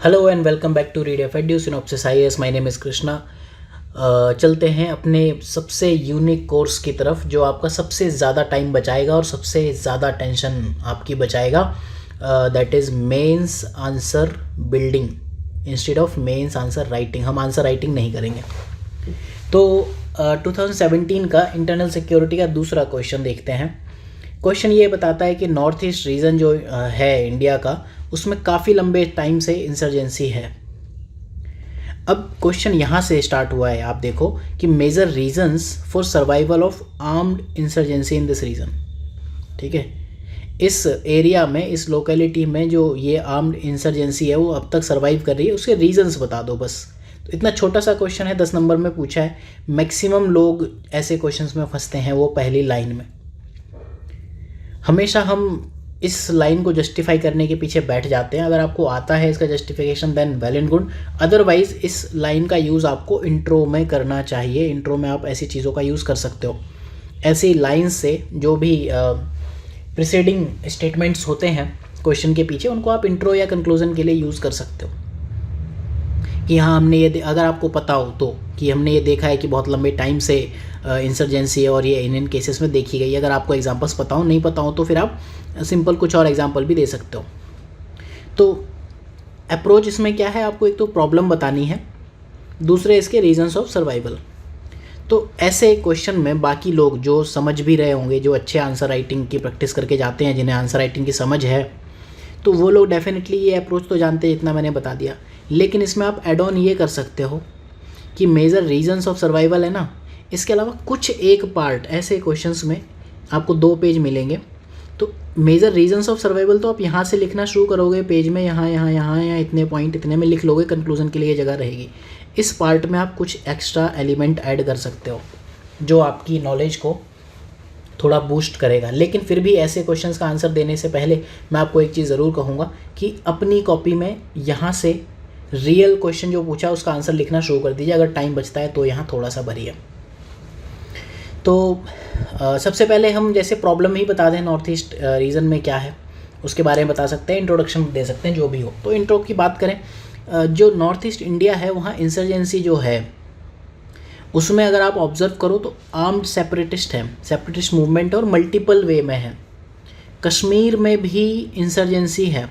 Hello and welcome back to read F ed synopsis IAS. My name is Krishna. चलते हैं अपने सबसे unique course की तरफ जो आपका सबसे ज़्यादा टाइम बचाएगा और सबसे ज़्यादा टेंशन आपकी बचाएगा। That is mains answer building instead of mains answer writing. हम आंसर राइटिंग नहीं करेंगे। तो 2017 का इंटरनल सिक्योरिटी का दूसरा क्वेश्चन देखते हैं। क्वेश्चन ये बताता है कि नॉर्थ ईस्ट रीजन जो है इंडिया का, उसमें काफ़ी लंबे टाइम से इंसर्जेंसी है। अब क्वेश्चन यहाँ से स्टार्ट हुआ है, आप देखो कि major reasons for survival of armed insurgency in this region. ठीक है, इस एरिया में, इस लोकेलिटी में जो ये आर्म्ड इंसर्जेंसी है वो अब तक सर्वाइव कर रही है, उसके रीजंस बता दो बस। तो इतना छोटा सा क्वेश्चन है, 10 नंबर में पूछा है। मैक्सिमम लोग ऐसे क्वेश्चंस में फंसते हैं, वो पहली लाइन में। हमेशा हम इस लाइन को जस्टिफाई करने के पीछे बैठ जाते हैं। अगर आपको आता है इसका justification then well and good, otherwise इस लाइन का यूज़ आपको इंट्रो में करना चाहिए। इंट्रो में आप ऐसी चीज़ों का यूज़ कर सकते हो। ऐसी लाइन्स से जो भी प्रिसीडिंग स्टेटमेंट्स होते हैं क्वेश्चन के पीछे, उनको आप इंट्रो या कंक्लूजन के लिए यूज़ कर सकते हो कि हाँ हमने ये, अगर आपको पता हो तो, कि हमने ये देखा है कि बहुत लंबे टाइम से इंसर्जेंसी है और ये इन केसेस में देखी गई। अगर आपको एग्जांपल्स पता हो, नहीं पता हो तो फिर आप सिंपल कुछ और एग्जांपल भी दे सकते हो। तो अप्रोच इसमें क्या है, आपको एक तो प्रॉब्लम बतानी है, दूसरे इसके रीजंस ऑफ सर्वाइवल। तो ऐसे क्वेश्चन में बाकी लोग जो समझ भी रहे होंगे, जो अच्छे आंसर राइटिंग की प्रैक्टिस करके जाते हैं, जिन्हें आंसर राइटिंग की समझ है, तो वो लोग डेफिनेटली ये अप्रोच तो जानते हैं, इतना मैंने बता दिया। लेकिन इसमें आप एड ऑन ये कर सकते हो कि मेजर रीजंस ऑफ सर्वाइवल है ना, इसके अलावा कुछ एक पार्ट ऐसे क्वेश्चंस में आपको 2 पेज मिलेंगे। तो मेजर रीजंस ऑफ सर्वाइवल तो आप यहाँ से लिखना शुरू करोगे पेज में, यहाँ इतने पॉइंट इतने में लिख लोगे, कंक्लूजन के लिए ये जगह रहेगी। इस पार्ट में आप कुछ एक्स्ट्रा एलिमेंट ऐड कर सकते हो जो आपकी नॉलेज को थोड़ा बूस्ट करेगा। लेकिन फिर भी ऐसे क्वेश्चंस का आंसर देने से पहले मैं आपको एक चीज़ ज़रूर कहूँगा कि अपनी कॉपी में यहाँ से रियल क्वेश्चन जो पूछा उसका आंसर लिखना शुरू कर दीजिए। अगर टाइम बचता है तो यहाँ थोड़ा सा भरिए। तो सबसे पहले हम जैसे प्रॉब्लम ही बता दें, नॉर्थ ईस्ट रीजन में क्या है उसके बारे में बता सकते हैं, इंट्रोडक्शन दे सकते हैं, जो भी हो। तो इंट्रो की बात करें, जो नॉर्थ ईस्ट इंडिया है वहाँ इंसर्जेंसी जो है उसमें अगर आप ऑब्जर्व करो तो आर्म्ड सेपरेटिस्ट है, सेपरेटिस्ट मूवमेंट और मल्टीपल वे में है। कश्मीर में भी इंसर्जेंसी है,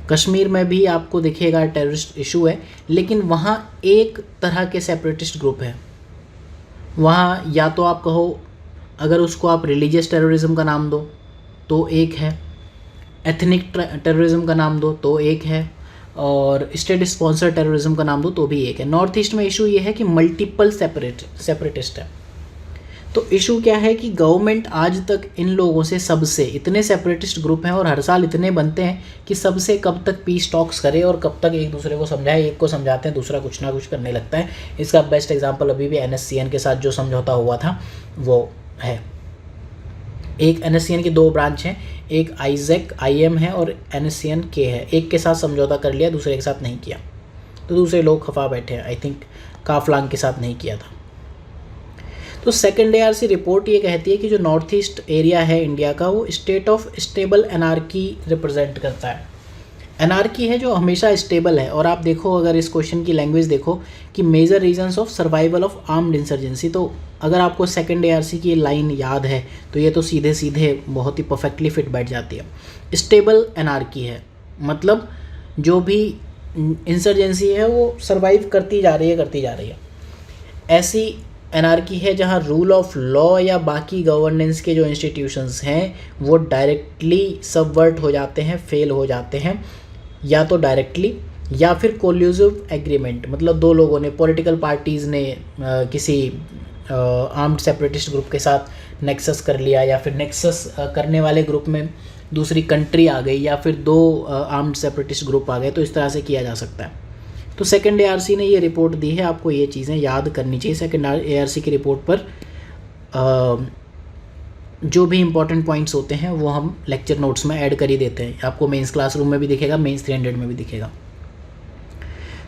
कश्मीर में भी आपको दिखेगा टेररिस्ट इशू है, लेकिन वहाँ एक तरह के सेपरेटिस्ट ग्रुप है। वहाँ या तो आप कहो, अगर उसको आप रिलीजियस टेररिज्म का नाम दो तो एक है, एथनिक टेररिज्म का नाम दो तो एक है, और स्टेट स्पॉन्सर टेररिज्म का नाम दो तो भी एक है। नॉर्थ ईस्ट में इशू ये है कि मल्टीपल सेपरेटिस्ट है। तो इशू क्या है कि गवर्नमेंट आज तक इन लोगों से, सबसे, इतने सेपरेटिस्ट ग्रुप हैं और हर साल इतने बनते हैं कि सबसे कब तक पीस टॉक्स करे और कब तक एक दूसरे को समझाए। एक को समझाते हैं, दूसरा कुछ ना कुछ करने लगता है। इसका बेस्ट एग्जांपल अभी भी NSCN के साथ जो समझौता हुआ था वो है। एक NSCN की 2 ब्रांच हैं, एक आइजैक IM है और NSCN K है। एक के साथ समझौता कर लिया, दूसरे के साथ नहीं किया, तो दूसरे लोग खफा बैठे हैं। आई थिंक काफलांग के साथ नहीं किया था। तो सेकेंड ARC रिपोर्ट ये कहती है कि जो नॉर्थ ईस्ट एरिया है इंडिया का, वो state of stable anarchy represent करता है। एनार्की है जो हमेशा स्टेबल है। और आप देखो, अगर इस क्वेश्चन की लैंग्वेज देखो कि major reasons of survival of armed insurgency, तो अगर आपको सेकेंड ARC की लाइन याद है तो ये तो सीधे सीधे बहुत ही परफेक्टली फिट बैठ जाती है। स्टेबल एनार्की है, मतलब जो भी इंसर्जेंसी है वो सर्वाइव करती जा रही है। ऐसी एनार्की है जहाँ रूल ऑफ लॉ या बाकी गवर्नेंस के जो इंस्टीट्यूशंस हैं वो डायरेक्टली सबवर्ट हो जाते हैं, फेल हो जाते हैं, या तो डायरेक्टली या फिर कोल्यूसिव एग्रीमेंट, मतलब 2 लोगों ने, पॉलिटिकल पार्टीज़ ने किसी आर्म्ड सेपरेटिस्ट ग्रुप के साथ नेक्सस कर लिया, या फिर नेक्सस करने वाले ग्रुप में दूसरी कंट्री आ गई, या फिर 2 आर्म्ड सेपरेटिस्ट ग्रुप आ गए। तो इस तरह से किया जा सकता है। तो सेकेंड ARC ने ये रिपोर्ट दी है, आपको ये चीज़ें याद करनी चाहिए। सेकेंड ARC की रिपोर्ट पर जो भी इंपॉर्टेंट पॉइंट्स होते हैं वो हम लेक्चर नोट्स में ऐड कर ही देते हैं। आपको मेंस क्लासरूम में भी दिखेगा, मेंस 300 में भी दिखेगा।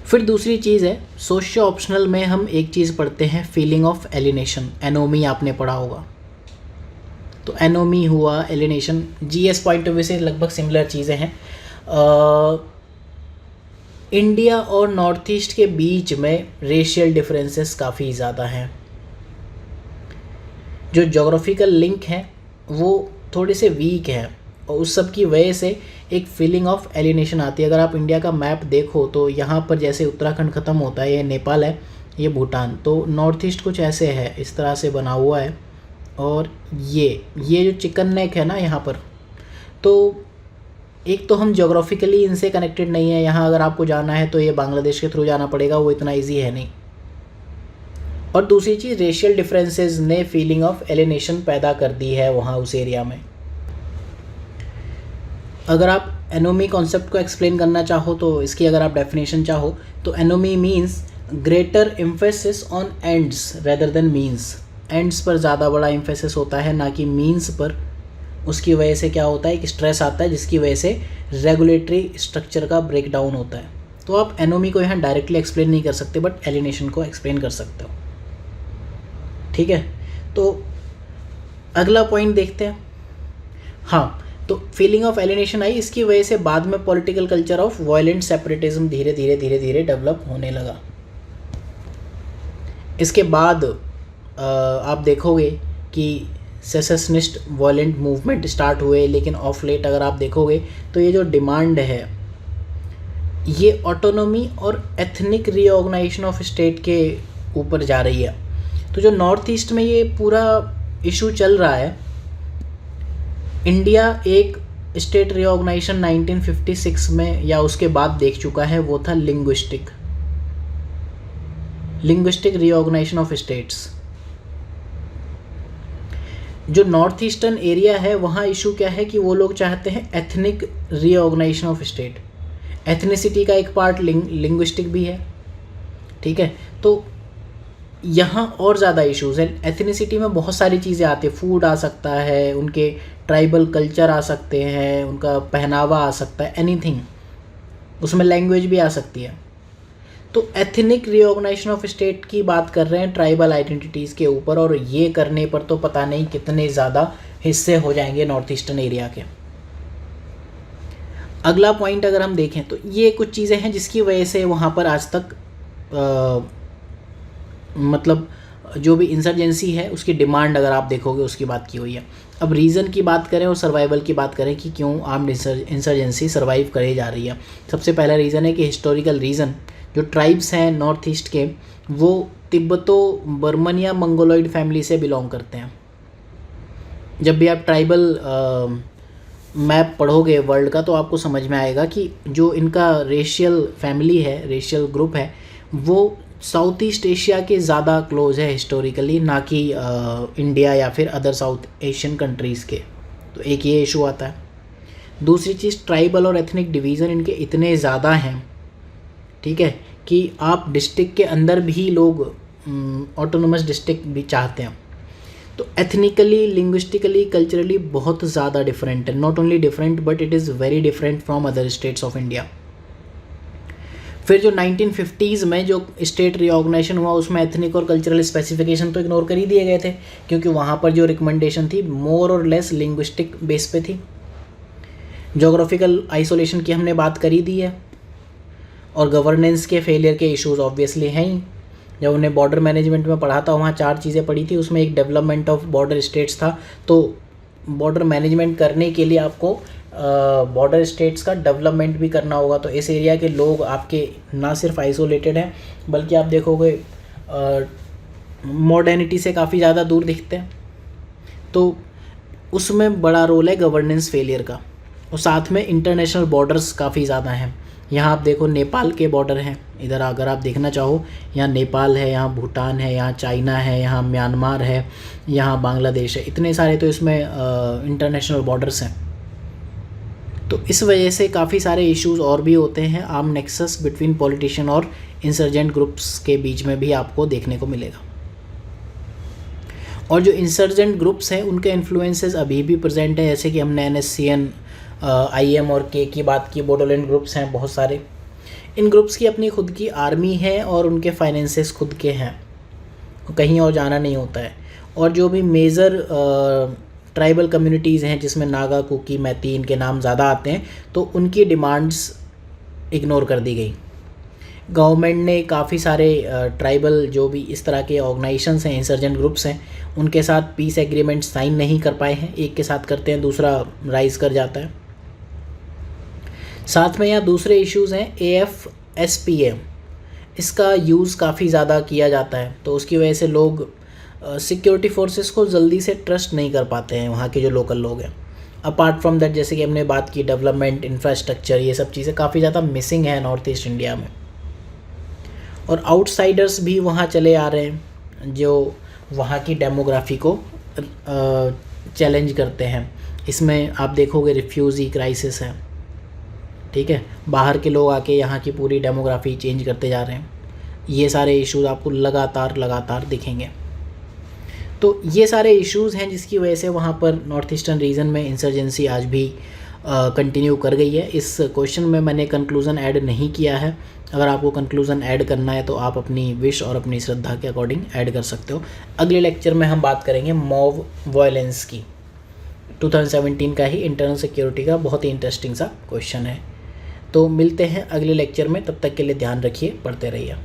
फिर दूसरी चीज़ है, सोशियो ऑप्शनल में हम एक चीज़ पढ़ते हैं, फीलिंग ऑफ एलिनेशन। एनोमी आपने पढ़ा होगा। तो एनोमी हुआ, alienation, GS point of view से लगभग सिमिलर चीज़ें हैं। इंडिया और नॉर्थ ईस्ट के बीच में रेशियल डिफरेंसेस काफ़ी ज़्यादा हैं। जो जोग्राफिकल लिंक हैं वो थोड़े से वीक हैं और उस सब की वजह से एक फीलिंग ऑफ एलिनेशन आती है। अगर आप इंडिया का मैप देखो तो यहाँ पर जैसे उत्तराखंड ख़त्म होता है, ये नेपाल है, ये भूटान, तो नॉर्थ ईस्ट कुछ ऐसे है, इस तरह से बना हुआ है। और ये जो चिकन नेक है ना यहाँ पर, तो एक तो हम जोग्राफिकली इनसे कनेक्टेड नहीं है। यहाँ अगर आपको जाना है तो ये बांग्लादेश के थ्रू जाना पड़ेगा, वो इतना ईजी है नहीं। और दूसरी चीज़, रेशियल डिफरेंसेस ने फीलिंग ऑफ एलिनेशन पैदा कर दी है वहाँ उस एरिया में। अगर आप एनोमी कॉन्सेप्ट को एक्सप्लेन करना चाहो तो इसकी अगर आप डेफिनेशन चाहो तो anomie means greater emphasis on ends rather than means. Ends पर ज़्यादा बड़ा एम्फेसिस होता है ना कि मीन्स पर। उसकी वजह से क्या होता है, एक स्ट्रेस आता है जिसकी वजह से रेगुलेटरी स्ट्रक्चर का ब्रेक डाउन होता है। तो आप एनोमी को यहाँ डायरेक्टली एक्सप्लेन नहीं कर सकते, बट एलिनेशन को एक्सप्लेन कर सकते हो। ठीक है, तो अगला पॉइंट देखते हैं। हाँ, तो फीलिंग ऑफ एलिनेशन आई, इसकी वजह से बाद में political culture of violent separatism धीरे धीरे डेवलप होने लगा। इसके बाद आप देखोगे कि सेसेशनिस्ट वायलेंट मूवमेंट स्टार्ट हुए, लेकिन ऑफ लेट अगर आप देखोगे तो ये जो डिमांड है ये ऑटोनॉमी और एथनिक रीऑर्गेनाइजेशन ऑफ स्टेट के ऊपर जा रही है। तो जो नॉर्थ ईस्ट में ये पूरा इशू चल रहा है, इंडिया एक स्टेट रीऑर्गेनाइजेशन 1956 में या उसके बाद देख चुका है, वो था लिंग्विस्टिक रीऑर्गेनाइजेशन ऑफ स्टेट्स। जो नॉर्थ ईस्टर्न एरिया है वहाँ इशू क्या है कि वो लोग चाहते हैं ethnic reorganisation of state. Ethnicity का एक पार्ट लिंग्विस्टिक भी है, ठीक है। तो यहाँ और ज़्यादा इश्यूज़ हैं। एथनिसिटी में बहुत सारी चीज़ें आती है, फूड आ सकता है, उनके ट्राइबल कल्चर आ सकते हैं, उनका पहनावा आ सकता है, एनीथिंग, उसमें लैंग्वेज भी आ सकती है। तो एथनिक रीऑर्गेनाइजेशन ऑफ स्टेट की बात कर रहे हैं ट्राइबल आइडेंटिटीज़ के ऊपर, और ये करने पर तो पता नहीं कितने ज़्यादा हिस्से हो जाएंगे नॉर्थ ईस्टर्न एरिया के। अगला पॉइंट अगर हम देखें तो ये कुछ चीज़ें हैं जिसकी वजह से वहाँ पर आज तक मतलब जो भी इंसर्जेंसी है उसकी डिमांड अगर आप देखोगे उसकी बात की हुई है। अब रीज़न की बात करें और सर्वाइवल की बात करें कि क्यों आर्म्ड इंसर्जेंसी सर्वाइव करे जा रही है। सबसे पहला रीज़न है कि हिस्टोरिकल रीज़न, जो ट्राइब्स हैं नॉर्थ ईस्ट के वो तिब्बतो बर्मन या मंगोलॉइड फैमिली से बिलोंग करते हैं। जब भी आप ट्राइबल मैप पढ़ोगे वर्ल्ड का तो आपको समझ में आएगा कि जो इनका रेशियल फैमिली है, रेशियल ग्रुप है, वो साउथ ईस्ट एशिया के ज़्यादा क्लोज है हिस्टोरिकली, ना कि इंडिया या फिर अदर साउथ एशियन कंट्रीज़ के। तो एक ये इशू आता है। दूसरी चीज़, ट्राइबल और एथनिक डिवीज़न इनके इतने ज़्यादा हैं, ठीक है, कि आप डिस्ट्रिक्ट के अंदर भी लोग ऑटोनोमस डिस्ट्रिक्ट भी चाहते हैं। तो एथनिकली, लिंग्विस्टिकली, कल्चरली बहुत ज़्यादा डिफरेंट है। Not only different but it is very different from other states of India. फिर जो 1950s में जो स्टेट रीऑर्गेनाइजेशन हुआ उसमें एथनिक और कल्चरल स्पेसिफिकेशन तो इग्नोर कर ही दिए गए थे, क्योंकि वहाँ पर जो रिकमेंडेशन थी मोर और लेस लिंग्विस्टिक बेस पे थी। जोग्राफिकल आइसोलेशन की हमने बात कर ही दी है, और गवर्नेंस के फेलियर के इश्यूज ऑब्वियसली हैं ही। जब उन्हें बॉर्डर मैनेजमेंट में पढ़ा था वहाँ 4 चीज़ें पढ़ी थी, उसमें एक डेवलपमेंट ऑफ बॉर्डर स्टेट्स था। तो बॉर्डर मैनेजमेंट करने के लिए आपको बॉर्डर स्टेट्स का डेवलपमेंट भी करना होगा। तो इस एरिया के लोग आपके ना सिर्फ आइसोलेटेड हैं बल्कि आप देखोगे मॉडर्निटी से काफ़ी ज़्यादा दूर दिखते हैं। तो उसमें बड़ा रोल है गवर्नेंस फेलियर का। और साथ में इंटरनेशनल बॉर्डर्स काफ़ी ज़्यादा हैं। यहाँ आप देखो नेपाल के बॉर्डर हैं, इधर अगर आप देखना चाहो यहाँ नेपाल है, यहाँ भूटान है, यहाँ चाइना है, यहाँ म्यांमार है, यहाँ बांग्लादेश है, इतने सारे तो इसमें इंटरनेशनल बॉर्डर्स हैं। तो इस वजह से काफ़ी सारे इश्यूज और भी होते हैं। आर्म नेक्सस बिटवीन पॉलिटिशियन और इंसर्जेंट ग्रुप्स के बीच में भी आपको देखने को मिलेगा। और जो इंसर्जेंट ग्रुप्स हैं उनके इन्फ्लुएंसेस अभी भी प्रेजेंट है, जैसे कि हमने NSCN, IM और K की बात की। बोडोलैंड ग्रुप्स हैं बहुत सारे। इन ग्रुप्स की अपनी खुद की आर्मी है और उनके फाइनेंसेस खुद के हैं, कहीं और जाना नहीं होता है। और जो भी मेजर ट्राइबल कम्युनिटीज़ हैं जिसमें नागा, कुकी, मैती इनके नाम ज़्यादा आते हैं, तो उनकी डिमांड्स इग्नोर कर दी गई। गवर्नमेंट ने काफ़ी सारे ट्राइबल जो भी इस तरह के ऑर्गेनाइजेशंस हैं, इंसर्जेंट ग्रुप्स हैं, उनके साथ पीस एग्रीमेंट साइन नहीं कर पाए हैं। एक के साथ करते हैं, दूसरा राइज कर जाता है। साथ में यहाँ दूसरे इश्यूज़ हैं AFSPA, इसका यूज़ काफ़ी ज़्यादा किया जाता है, तो उसकी वजह से लोग सिक्योरिटी फोर्सेस को जल्दी से ट्रस्ट नहीं कर पाते हैं, वहाँ के जो लोकल लोग हैं। अपार्ट फ्रॉम दैट, जैसे कि हमने बात की, डेवलपमेंट, इंफ्रास्ट्रक्चर, ये सब चीज़ें काफ़ी ज़्यादा मिसिंग है नॉर्थ ईस्ट इंडिया में। और आउटसाइडर्स भी वहाँ चले आ रहे हैं जो वहाँ की डेमोग्राफी को चैलेंज करते हैं। इसमें आप देखोगे रिफ्यूज़ी क्राइसिस है, ठीक है, बाहर के लोग आके यहाँ की पूरी डेमोग्राफी चेंज करते जा रहे हैं। ये सारे इश्यूज आपको लगातार दिखेंगे। तो ये सारे इश्यूज़ हैं जिसकी वजह से वहाँ पर नॉर्थ ईस्टर्न रीजन में इंसर्जेंसी आज भी कंटिन्यू कर गई है। इस क्वेश्चन में मैंने कंक्लूज़न ऐड नहीं किया है। अगर आपको कंक्लूज़न ऐड करना है तो आप अपनी विश और अपनी श्रद्धा के अकॉर्डिंग ऐड कर सकते हो। अगले लेक्चर में हम बात करेंगे मॉब वायलेंस की। 2017 का ही इंटरनल सिक्योरिटी का बहुत ही इंटरेस्टिंग सा क्वेश्चन है। तो मिलते हैं अगले लेक्चर में, तब तक के लिए ध्यान रखिए, पढ़ते रहिए।